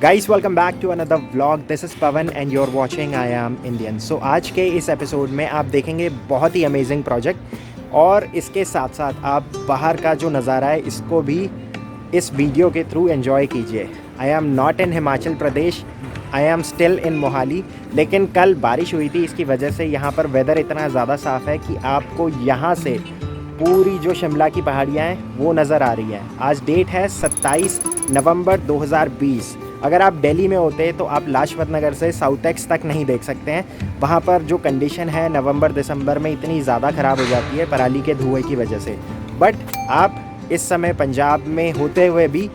Guys welcome back to another vlog. This is Pawan and you are watching I am Indian. So आज के इस episode में आप देखेंगे बहुत ही अमेजिंग प्रोजेक्ट, और इसके साथ साथ आप बाहर का जो नज़ारा है इसको भी इस वीडियो के थ्रू एंजॉय कीजिए। I am not in Himachal Pradesh, I am still in Mohali. लेकिन कल बारिश हुई थी, इसकी वजह से यहाँ पर वेदर इतना ज़्यादा साफ़ है कि आपको यहाँ से पूरी जो शिमला की पहाड़ियाँ हैं वो नज़र आ रही हैं। आज डेट है 27 नवंबर 2020। अगर आप दिल्ली में होते तो आप लाजपत नगर से साउथ एक्स तक नहीं देख सकते हैं। वहाँ पर जो कंडीशन है नवंबर दिसंबर में इतनी ज़्यादा ख़राब हो जाती है पराली के धुएँ की वजह से। बट आप इस समय पंजाब में होते हुए भी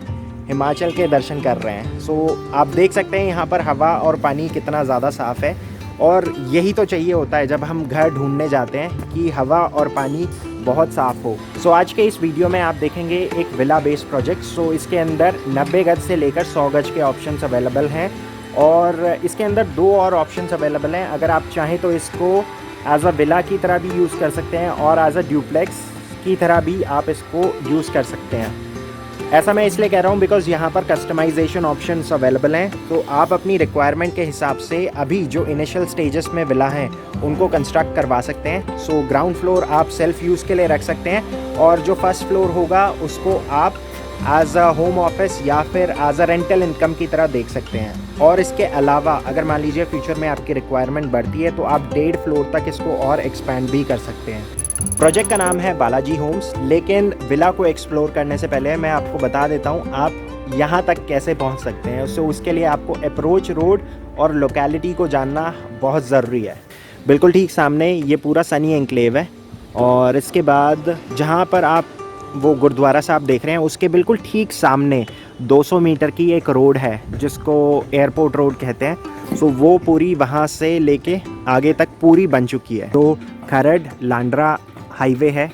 हिमाचल के दर्शन कर रहे हैं। सो आप देख सकते हैं यहाँ पर हवा और पानी कितना ज़्यादा साफ़ है, और यही तो चाहिए होता है जब हम घर ढूंढने जाते हैं कि हवा और पानी बहुत साफ़ हो। सो आज के इस वीडियो में आप देखेंगे एक विला बेस्ड प्रोजेक्ट। सो इसके अंदर 90 गज से लेकर 100 गज के ऑप्शंस अवेलेबल हैं, और इसके अंदर 2 और ऑप्शंस अवेलेबल हैं। अगर आप चाहें तो इसको एज अ विला की तरह भी यूज़ कर सकते हैं, और एज अ ड्यूप्लेक्स की तरह भी आप इसको यूज़ कर सकते हैं। ऐसा मैं इसलिए कह रहा हूँ बिकॉज़ यहाँ पर कस्टमाइजेशन ऑप्शंस अवेलेबल हैं, तो आप अपनी रिक्वायरमेंट के हिसाब से अभी जो इनिशियल स्टेजेस में विला हैं उनको कंस्ट्रक्ट करवा सकते हैं। सो ग्राउंड फ्लोर आप सेल्फ़ यूज़ के लिए रख सकते हैं, और जो फर्स्ट फ्लोर होगा उसको आप एज अ होम ऑफिस या फिर एज अ रेंटल इनकम की तरह देख सकते हैं। और इसके अलावा अगर मान लीजिए फ्यूचर में आपकी रिक्वायरमेंट बढ़ती है तो आप 1.5 फ्लोर तक इसको और एक्सपैंड भी कर सकते हैं। प्रोजेक्ट का नाम है बालाजी होम्स, लेकिन विला को एक्सप्लोर करने से पहले मैं आपको बता देता हूँ आप यहाँ तक कैसे पहुँच सकते हैं। सो उसके लिए आपको अप्रोच रोड और लोकेलिटी को जानना बहुत ज़रूरी है। बिल्कुल ठीक सामने ये पूरा सनी एनक्लेव है, और इसके बाद जहाँ पर आप वो गुरुद्वारा साहब देख रहे हैं उसके बिल्कुल ठीक सामने 200 मीटर की एक रोड है जिसको एयरपोर्ट रोड कहते हैं। सो वो पूरी वहाँ से लेके आगे तक पूरी बन चुकी है। तो खरड़ लांड्रा हाईवे है,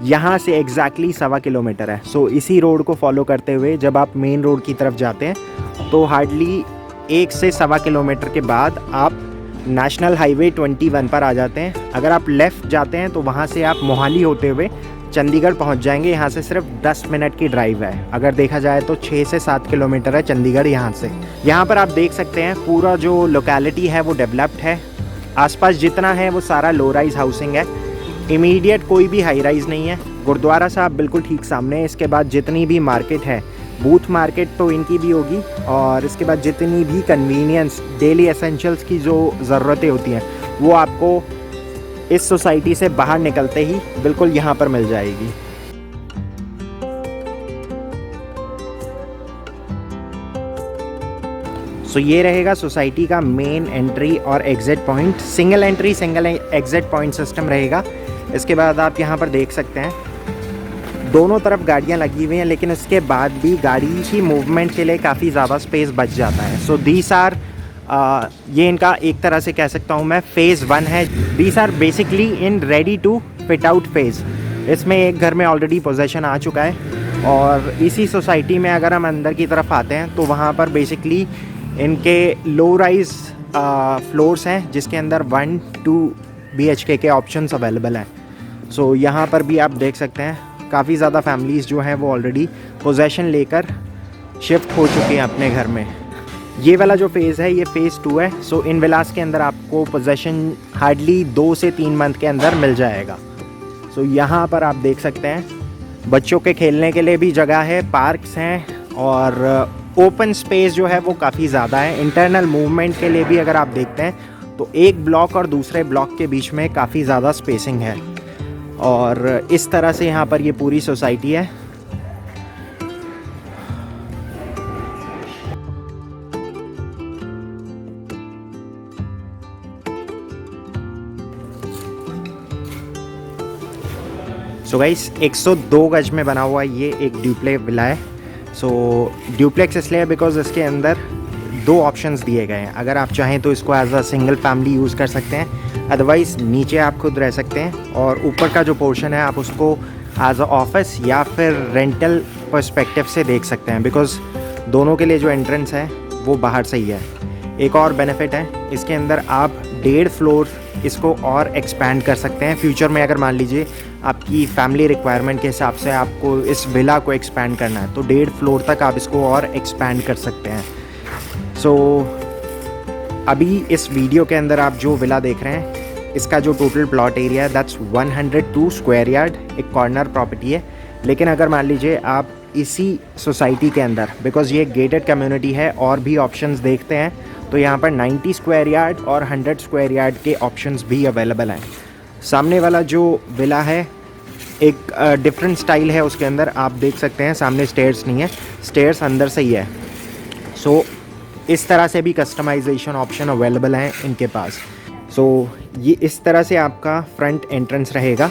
यहाँ से एग्जैक्टली 1.25 किलोमीटर है। सो इसी रोड को फॉलो करते हुए जब आप मेन रोड की तरफ जाते हैं तो हार्डली 1 से 1.25 किलोमीटर के बाद आप नेशनल हाईवे 21 पर आ जाते हैं। अगर आप लेफ़्ट जाते हैं तो वहाँ से आप मोहाली होते हुए चंडीगढ़ पहुँच जाएंगे। यहाँ से सिर्फ 10 मिनट की ड्राइव है। अगर देखा जाए तो 6 से 7 किलोमीटर है चंडीगढ़ यहाँ से। यहाँ पर आप देख सकते हैं पूरा जो लोकेलिटी है वो डेवलप्ड है। आसपास जितना है वो सारा लो राइज हाउसिंग है, इमीडिएट कोई भी हाई राइज़ नहीं है। गुरुद्वारा साहब बिल्कुल ठीक सामने है। इसके बाद जितनी भी मार्केट है, बूथ मार्केट तो इनकी भी होगी, और इसके बाद जितनी भी कन्वीनियंस डेली एसेंशियल्स की जो ज़रूरतें होती हैं वो आपको इस सोसाइटी से बाहर निकलते ही बिल्कुल यहाँ पर मिल जाएगी। सो ये रहेगा सोसाइटी का मेन एंट्री और exit point. Single entry single exit point system रहेगा। इसके बाद आप यहाँ पर देख सकते हैं दोनों तरफ गाड़ियाँ लगी हुई हैं, लेकिन इसके बाद भी गाड़ी की मूवमेंट के लिए काफ़ी ज़्यादा स्पेस बच जाता है। सो दीस आर ये इनका एक तरह से कह सकता हूँ मैं फ़ेज़ 1 है। These are basically in ready to fit out phase. इसमें एक घर में ऑलरेडी पोजेशन आ चुका है, और इसी सोसाइटी में अगर हम अंदर की तरफ आते हैं तो वहाँ पर बेसिकली इनके लो राइज फ्लोर्स हैं जिसके अंदर 1-2 BHK के ऑप्शंस अवेलेबल हैं। सो यहाँ पर भी आप देख सकते हैं काफ़ी ज़्यादा फैमिलीज़ जो हैं वो ऑलरेडी पोजेशन लेकर शिफ्ट हो चुकी हैं अपने घर में। ये वाला जो फेज़ है ये फ़ेज़ 2 है। सो इन विलास के अंदर आपको पोजेशन हार्डली 2 से 3 मंथ के अंदर मिल जाएगा। सो यहाँ पर आप देख सकते हैं बच्चों के खेलने के लिए भी जगह है, पार्क्स हैं, और ओपन स्पेस जो है वो काफ़ी ज़्यादा है। इंटरनल मूवमेंट के लिए भी अगर आप देखते हैं तो एक ब्लॉक और दूसरे ब्लॉक के बीच में काफ़ी ज़्यादा स्पेसिंग है, और इस तरह से यहाँ पर ये पूरी सोसाइटी है। सो गाइस 102 गज में बना हुआ ये एक ड्यूप्लेक्स विला है। सो ड्यूप्लेक्स इसलिए बिकॉज इसके अंदर 2 ऑप्शंस दिए गए हैं। अगर आप चाहें तो इसको as a single family use कर सकते हैं, अदरवाइज़ नीचे आप खुद रह सकते हैं, और ऊपर का जो पोर्शन है आप उसको एज अ ऑफिस या फिर रेंटल पर्सपेक्टिव से देख सकते हैं, बिकॉज़ दोनों के लिए जो एंट्रेंस है वो बाहर से ही है। एक और बेनिफिट है इसके अंदर आप 1.5 फ्लोर इसको और एक्सपैंड कर सकते हैं। फ्यूचर में अगर मान लीजिए आपकी फैमिली रिक्वायरमेंट के हिसाब से आपको इस विला को एक्सपैंड करना है तो 1.5 फ्लोर तक आप इसको और एक्सपैंड कर सकते हैं। सो अभी इस वीडियो के अंदर आप जो विला देख रहे हैं, इसका जो टोटल प्लॉट एरिया है दैट्स 102 स्क्वायर यार्ड, एक कॉर्नर प्रॉपर्टी है। लेकिन अगर मान लीजिए आप इसी सोसाइटी के अंदर, बिकॉज़ ये गेटेड कम्युनिटी है, और भी ऑप्शंस देखते हैं तो यहाँ पर 90 स्क्वायर यार्ड और 100 स्क्वायर यार्ड के ऑप्शंस भी अवेलेबल हैं। सामने वाला जो विला है एक डिफरेंट स्टाइल है, उसके अंदर आप देख सकते हैं सामने स्टेयर्स नहीं है, स्टेयर्स अंदर से ही है। सो इस तरह से भी कस्टमाइजेशन ऑप्शन अवेलेबल हैं इनके पास। सो ये इस तरह से आपका फ्रंट एंट्रेंस रहेगा।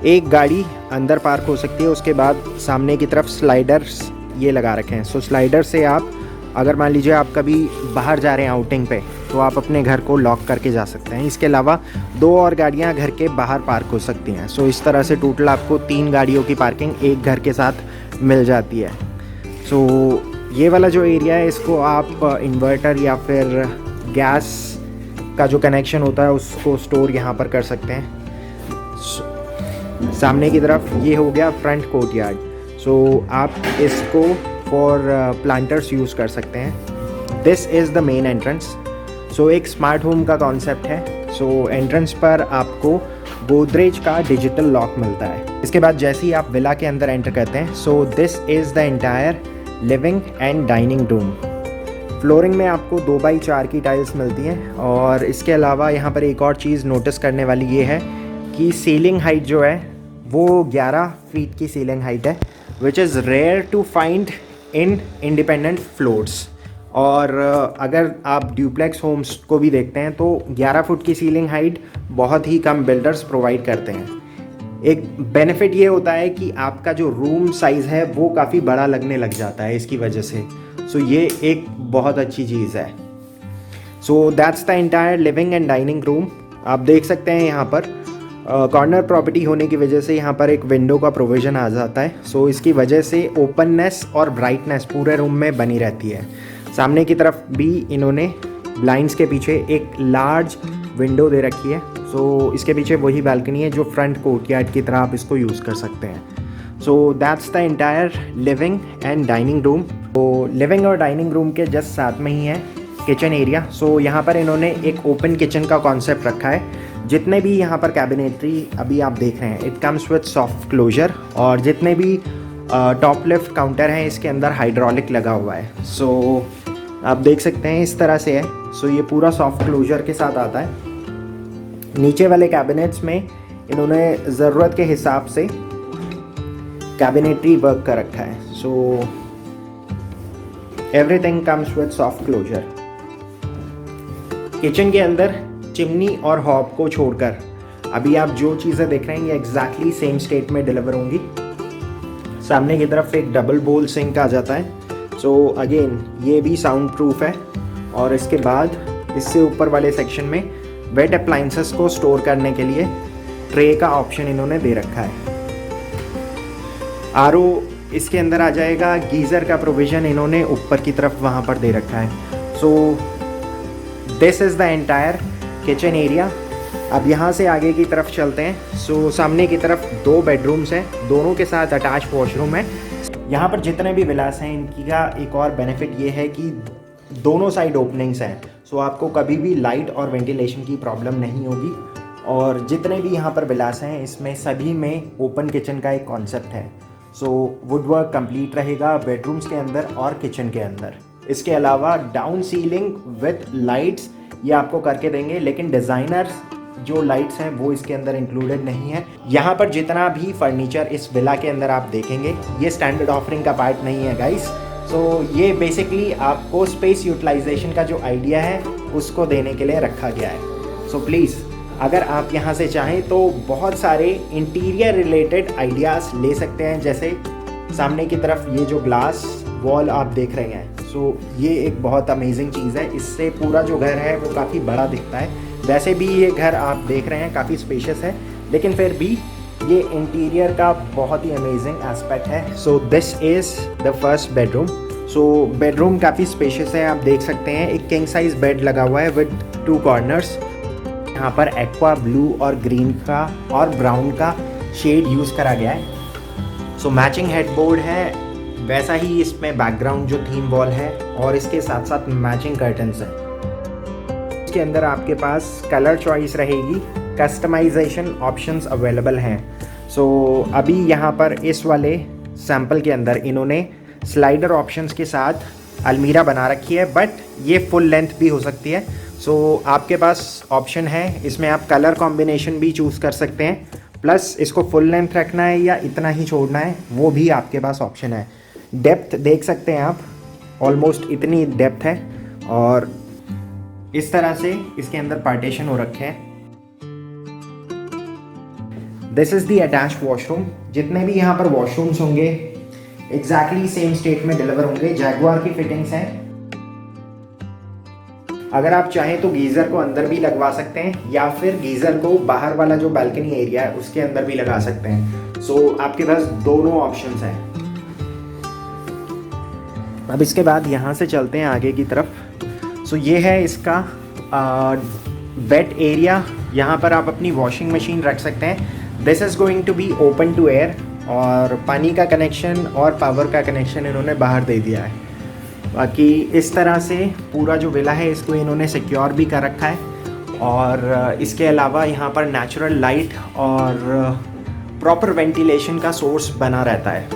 एक गाड़ी अंदर पार्क हो सकती है, उसके बाद सामने की तरफ स्लाइडर्स ये लगा रखे हैं। सो स्लाइडर से आप अगर मान लीजिए आप कभी बाहर जा रहे हैं आउटिंग पे, तो आप अपने घर को लॉक करके जा सकते हैं। इसके अलावा 2 और गाड़ियां घर के बाहर पार्क हो सकती हैं। सो इस तरह से टोटल आपको 3 गाड़ियों की पार्किंग एक घर के साथ मिल जाती है। सो ये वाला जो एरिया है, इसको आप इन्वर्टर या फिर गैस का जो कनेक्शन होता है उसको स्टोर यहाँ पर कर सकते हैं। सामने की तरफ ये हो गया फ्रंट कोर्टयार्ड। सो आप इसको फॉर प्लांटर्स यूज़ कर सकते हैं। This is the main entrance. So एक स्मार्ट होम का कॉन्सेप्ट है। सो एंट्रेंस पर आपको गोदरेज का डिजिटल लॉक मिलता है। इसके बाद जैसे ही आप विला के अंदर एंटर करते हैं, so this is the entire living and dining room. Flooring में आपको 2x4 की टाइल्स मिलती हैं, और इसके अलावा यहाँ पर एक और चीज़ नोटिस करने वाली ये है कि सीलिंग हाइट जो है वो 11 फीट की सीलिंग हाइट है, which is rare to find in independent floors. और अगर आप ड्यूप्लेक्स होम्स को भी देखते हैं तो 11 फुट की सीलिंग हाइट बहुत ही कम बिल्डर्स प्रोवाइड करते हैं। एक बेनिफिट ये होता है कि आपका जो रूम साइज़ है वो काफ़ी बड़ा लगने लग जाता है इसकी वजह से। सो ये एक बहुत अच्छी चीज़ है। So that's the entire living and dining room. आप देख सकते हैं यहाँ पर कॉर्नर प्रॉपर्टी होने की वजह से यहाँ पर एक विंडो का प्रोविज़न आ जाता है। सो इसकी वजह से ओपननेस और ब्राइटनेस पूरे रूम में बनी रहती है। सामने की तरफ भी इन्होंने ब्लाइंड्स के पीछे एक लार्ज विंडो दे रखी है। सो इसके पीछे वही बालकनी है जो फ्रंट कोर्टयार्ड की तरह आप इसको यूज़ कर सकते हैं। So that's the entire living and dining room. तो लिविंग और डाइनिंग रूम के जस्ट साथ में ही है किचन एरिया। सो यहाँ पर इन्होंने एक ओपन किचन का कॉन्सेप्ट रखा है। जितने भी यहाँ पर कैबिनेटरी अभी आप देख रहे हैं, it comes with soft closure, और जितने भी टॉप लिफ्ट काउंटर हैं इसके अंदर हाइड्रोलिक लगा हुआ है। सो आप देख सकते हैं इस तरह से है। सो ये पूरा सॉफ्ट क्लोजर के साथ आता है। नीचे वाले कैबिनेट्स में इन्होंने ज़रूरत के हिसाब से कैबिनेटरी वर्क कर रखा है। So everything comes with soft closure. Kitchen के अंदर चिमनी और हॉब को छोड़कर अभी आप जो चीज़ें देख रहे हैं ये एग्जैक्टली सेम स्टेट में डिलीवर होंगी। सामने की तरफ एक डबल बोल सिंक आ जाता है। सो अगेन ये भी साउंड प्रूफ है। और इसके बाद इससे ऊपर वाले सेक्शन में वेट अप्लाइंसेस को स्टोर करने के लिए ट्रे का ऑप्शन इन्होंने दे रखा है। आरओ इसके अंदर आ जाएगा। गीज़र का प्रोविज़न इन्होंने ऊपर की तरफ वहाँ पर दे रखा है। So this is the entire kitchen area. अब यहाँ से आगे की तरफ चलते हैं। सो सामने की तरफ 2 बेडरूम्स हैं, दोनों के साथ अटैच वॉशरूम है। यहाँ पर जितने भी विलास हैं इनकी का एक और बेनिफिट ये है कि दोनों साइड ओपनिंग्स हैं। सो आपको कभी भी लाइट और वेंटिलेशन की प्रॉब्लम नहीं होगी। और जितने भी यहाँ पर विलास हैं इसमें सभी में ओपन किचन का एक कॉन्सेप्ट है। सो वुड वर्क कंप्लीट रहेगा बेडरूम्स के अंदर और किचन के अंदर। इसके अलावा डाउन सीलिंग विथ लाइट्स ये आपको करके देंगे, लेकिन डिज़ाइनर्स जो लाइट्स हैं वो इसके अंदर इंक्लूडेड नहीं है। यहाँ पर जितना भी फर्नीचर इस विला के अंदर आप देखेंगे ये स्टैंडर्ड ऑफरिंग का पार्ट नहीं है गाइस। सो ये बेसिकली आपको स्पेस यूटिलाइजेशन का जो आइडिया है उसको देने के लिए रखा गया है। सो प्लीज़ अगर आप यहाँ से चाहें तो बहुत सारे इंटीरियर रिलेटेड आइडियाज़ ले सकते हैं। जैसे सामने की तरफ ये जो ग्लास वॉल आप देख रहे हैं, सो ये एक बहुत अमेजिंग चीज़ है। इससे पूरा जो घर है वो काफ़ी बड़ा दिखता है। वैसे भी ये घर आप देख रहे हैं काफ़ी स्पेशियस है, लेकिन फिर भी ये इंटीरियर का बहुत ही अमेजिंग एस्पेक्ट है। So this is the first bedroom. So bedroom काफ़ी स्पेशियस है, आप देख सकते हैं। एक किंग साइज बेड लगा हुआ है विद 2 कॉर्नर्स। यहाँ पर एक्वा ब्लू और ग्रीन का और ब्राउन का शेड यूज़ करा गया है। सो मैचिंग हेडबोर्ड है वैसा ही इसमें बैकग्राउंड जो थीम वॉल है और इसके साथ साथ मैचिंग कर्टन्स हैं। इसके अंदर आपके पास कलर चॉइस रहेगी, कस्टमाइजेशन ऑप्शंस अवेलेबल हैं। सो अभी यहाँ पर इस वाले सैम्पल के अंदर इन्होंने स्लाइडर ऑप्शंस के साथ अलमीरा बना रखी है, बट ये फुल लेंथ भी हो सकती है। सो आपके पास ऑप्शन है, इसमें आप कलर कॉम्बिनेशन भी चूज़ कर सकते हैं, प्लस इसको फुल लेंथ रखना है या इतना ही छोड़ना है वो भी आपके पास ऑप्शन है। डेप्थ देख सकते हैं आप, ऑलमोस्ट इतनी डेप्थ है और इस तरह से इसके अंदर पार्टीशन हो रखे हैं। This is the attach washroom. जितने भी यहाँ पर वॉशरूम्स होंगे एग्जैक्टली सेम स्टेट में डिलीवर होंगे, जैगुआर की फिटिंग्स हैं। अगर आप चाहें तो गीज़र को अंदर भी लगवा सकते हैं या फिर गीज़र को बाहर वाला जो बालकनी एरिया है उसके अंदर भी लगा सकते हैं। सो आपके पास दोनों ऑप्शंस हैं। अब इसके बाद यहाँ से चलते हैं आगे की तरफ। सो ये है इसका वेट एरिया। यहाँ पर आप अपनी वॉशिंग मशीन रख सकते हैं। This is going to be open to air और पानी का कनेक्शन और पावर का कनेक्शन इन्होंने बाहर दे दिया है। बाकी इस तरह से पूरा जो विला है इसको इन्होंने सिक्योर भी कर रखा है और इसके अलावा यहाँ पर नेचुरल लाइट और प्रॉपर वेंटिलेशन का सोर्स बना रहता है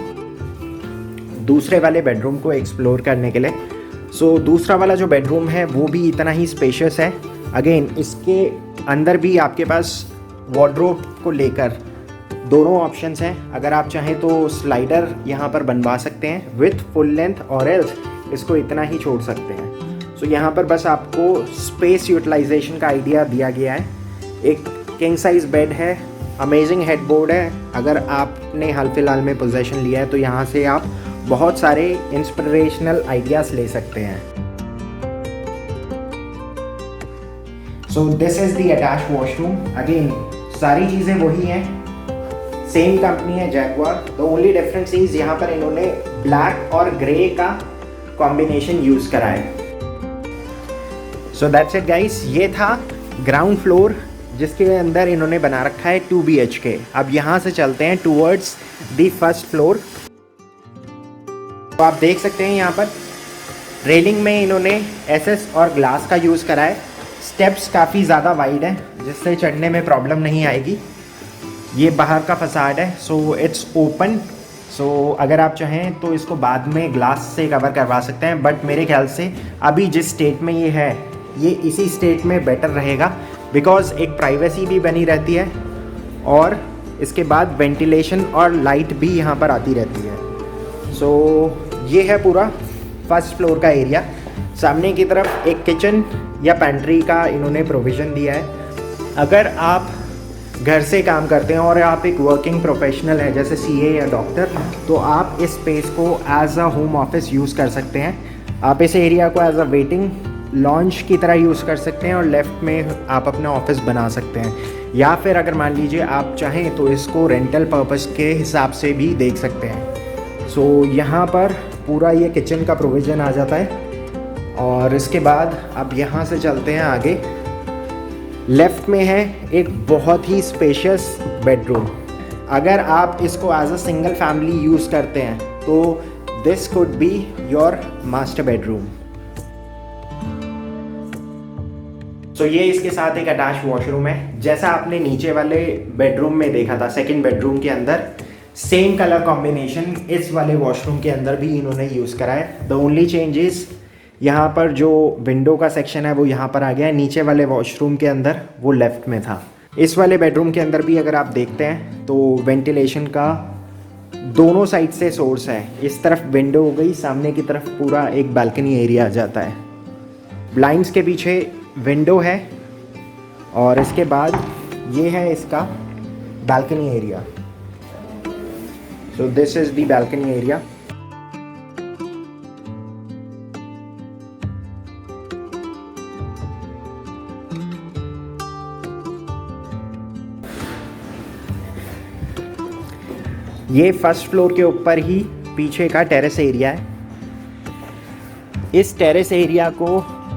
दूसरे वाले बेडरूम को एक्सप्लोर करने के लिए। सो दूसरा वाला जो बेडरूम है वो भी इतना ही स्पेशियस है। अगेन इसके अंदर भी आपके पास वार्डरोब को लेकर दोनों ऑप्शंस हैं। अगर आप चाहें तो स्लाइडर यहाँ पर बनवा सकते हैं विथ फुल लेंथ और एल्स इसको इतना ही छोड़ सकते हैं। सो यहाँ पर बस आपको स्पेस यूटिलाइजेशन का आइडिया दिया गया है। एक किंग साइज़ बेड है, अमेजिंग हेडबोर्ड है। अगर आपने हाल फिलहाल में पोजेशन लिया है तो यहाँ से आप बहुत सारे इंस्पिरेशनल आइडियाज़ ले सकते हैं। So this is the attach washroom. Again सारी चीज़ें वही हैं, सेम कंपनी है Jaguar. The only difference is यहाँ पर इन्होंने ब्लैक और ग्रे का कॉम्बिनेशन यूज़ करा है। सो दैट्स इट गाइस, ये था ग्राउंड फ्लोर जिसके अंदर इन्होंने बना रखा है 2 BHK। अब यहाँ से चलते हैं टूवर्ड्स द फर्स्ट फ्लोर। तो आप देख सकते हैं यहाँ पर रेलिंग में इन्होंने SS और ग्लास का यूज़ करा है। स्टेप्स काफ़ी ज़्यादा वाइड हैं जिससे चढ़ने में प्रॉब्लम नहीं आएगी। ये बाहर का फसाड है, सो इट्स ओपन। सो अगर आप चाहें तो इसको बाद में ग्लास से कवर करवा सकते हैं, बट मेरे ख्याल से अभी जिस स्टेट में ये है ये इसी स्टेट में बेटर रहेगा, बिकॉज़ एक प्राइवेसी भी बनी रहती है और इसके बाद वेंटिलेशन और लाइट भी यहाँ पर आती रहती है। सो ये है पूरा फर्स्ट फ्लोर का एरिया। सामने की तरफ एक किचन या पेंट्री का इन्होंने प्रोविज़न दिया है। अगर आप घर से काम करते हैं और आप एक वर्किंग प्रोफेशनल है जैसे CA या डॉक्टर, तो आप इस स्पेस को as a home office use कर सकते हैं। आप इस एरिया को एज अ वेटिंग लॉन्च की तरह यूज़ कर सकते हैं और लेफ़्ट में आप अपना ऑफिस बना सकते हैं, या फिर अगर मान लीजिए आप चाहें तो इसको रेंटल पर्पस के हिसाब से भी देख सकते हैं। सो यहाँ पर पूरा ये किचन का प्रोविज़न आ जाता है और इसके बाद अब यहाँ से चलते हैं आगे। लेफ़्ट में है एक बहुत ही स्पेशियस बेडरूम। अगर आप इसको as a single family use करते हैं तो this could be your master bedroom. So ये इसके साथ एक अटैच वॉशरूम है। जैसा आपने नीचे वाले बेडरूम में देखा था, सेकंड बेडरूम के अंदर सेम कलर कॉम्बिनेशन इस वाले वॉशरूम के अंदर भी इन्होंने यूज़ करा है। द ओनली चेंज इज़ यहाँ पर जो विंडो का सेक्शन है वो यहाँ पर आ गया है। नीचे वाले वॉशरूम के अंदर वो लेफ़्ट में था। इस वाले बेडरूम के अंदर भी अगर आप देखते हैं तो वेंटिलेशन का दोनों साइड से सोर्स है। इस तरफ विंडो हो गई, सामने की तरफ पूरा एक बालकनी एरिया आ जाता है। ब्लाइंड्स के पीछे विंडो है और इसके बाद ये है इसका balcony area. So this is the balcony area. ये फर्स्ट फ्लोर के ऊपर ही पीछे का टेरेस एरिया है। इस टेरेस एरिया को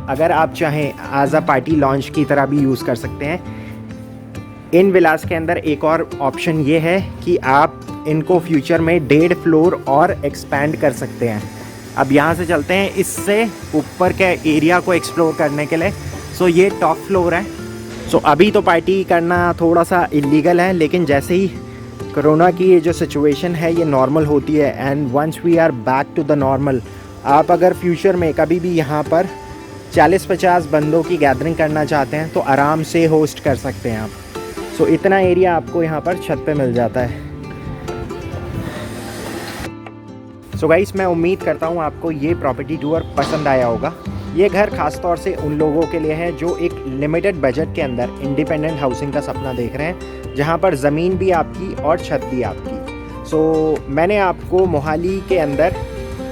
अगर आप चाहें एज अ पार्टी लॉन्च की तरह भी यूज़ कर सकते हैं। इन विलास के अंदर एक और ऑप्शन ये है कि आप इनको फ्यूचर में 1.5 फ्लोर और एक्सपैंड कर सकते हैं। अब यहाँ से चलते हैं इससे ऊपर के एरिया को एक्सप्लोर करने के लिए। सो ये टॉप फ्लोर है। सो अभी तो पार्टी करना थोड़ा सा इलीगल है, लेकिन जैसे ही कोरोना की ये जो सिचुएशन है ये नॉर्मल होती है and once we are back to the normal, आप अगर फ्यूचर में कभी भी यहाँ पर 40-50 बंदों की गैदरिंग करना चाहते हैं तो आराम से होस्ट कर सकते हैं आप। सो इतना एरिया आपको यहाँ पर छत पे मिल जाता है। सो गाइस, मैं उम्मीद करता हूँ आपको ये प्रॉपर्टी टूर पसंद आया होगा। ये घर खास तौर से उन लोगों के लिए है जो एक लिमिटेड बजट के अंदर इंडिपेंडेंट हाउसिंग का सपना देख रहे हैं, जहाँ पर ज़मीन भी आपकी और छत भी आपकी। सो मैंने आपको मोहाली के अंदर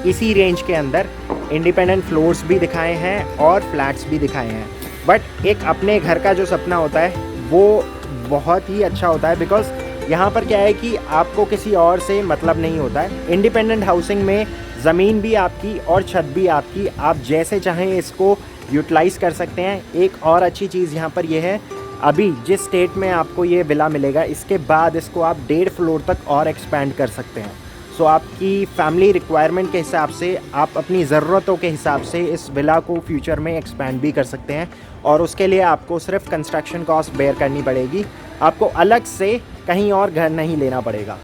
इसी रेंज के अंदर इंडिपेंडेंट फ्लोर्स भी दिखाए हैं और फ्लैट्स भी दिखाए हैं, बट एक अपने घर का जो सपना होता है वो बहुत ही अच्छा होता है, बिकॉज़ यहाँ पर क्या है कि आपको किसी और से मतलब नहीं होता है। इंडिपेंडेंट हाउसिंग में ज़मीन भी आपकी और छत भी आपकी, आप जैसे चाहें इसको यूटिलाइज़ कर सकते हैं। एक और अच्छी चीज़ यहाँ पर यह है, अभी जिस स्टेट में आपको ये विला मिलेगा इसके बाद इसको आप 1.5 फ्लोर तक और एक्सपैंड कर सकते हैं। सो आपकी फैमिली रिक्वायरमेंट के हिसाब से, आप अपनी ज़रूरतों के हिसाब से इस विला को फ्यूचर में एक्सपैंड भी कर सकते हैं, और उसके लिए आपको सिर्फ कंस्ट्रक्शन कॉस्ट बेयर करनी पड़ेगी। आपको अलग से कहीं और घर नहीं लेना पड़ेगा।